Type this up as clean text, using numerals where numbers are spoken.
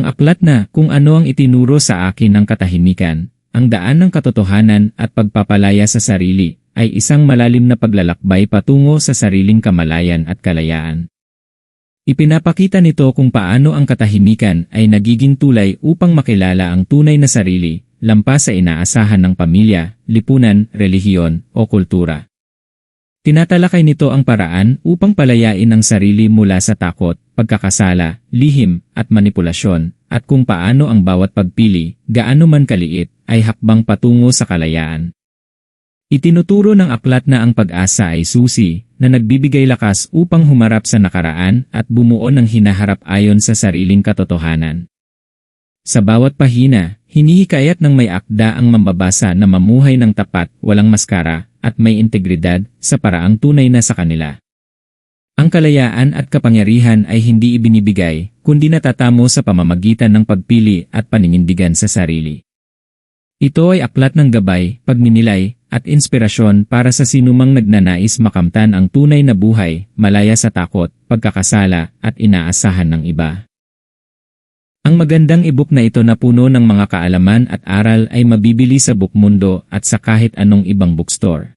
Ang aklat na Kung Ano Ang Itinuro Sa Akin ng Katahimikan, Ang Daan ng Katotohanan at Pagpapalaya sa Sarili, ay isang malalim na paglalakbay patungo sa sariling kamalayan at kalayaan. Ipinapakita nito kung paano ang katahimikan ay nagiging tulay upang makilala ang tunay na sarili, lampas sa inaasahan ng pamilya, lipunan, relihiyon, o kultura. Tinatalakay nito ang paraan upang palayain ang sarili mula sa takot, pagkakasala, lihim, at manipulasyon, at kung paano ang bawat pagpili, gaano man kaliit, ay hakbang patungo sa kalayaan. Itinuturo ng aklat na ang pag-asa ay susi, na nagbibigay lakas upang humarap sa nakaraan at bumuo ng hinaharap ayon sa sariling katotohanan. Sa bawat pahina, hinihikayat ng may akda ang mambabasa na mamuhay ng tapat, walang maskara, at may integridad sa paraang tunay na sa kanila. Ang kalayaan at kapangyarihan ay hindi ibinibigay, kundi natatamo sa pamamagitan ng pagpili at paninindigan sa sarili. Ito ay aklat ng gabay, pagninilay, at inspirasyon para sa sinumang nagnanais makamtan ang tunay na buhay, malaya sa takot, pagkakasala, at inaasahan ng iba. Ang magandang e-book na ito na puno ng mga kaalaman at aral ay mabibili sa Bookmundo at sa kahit anong ibang bookstore.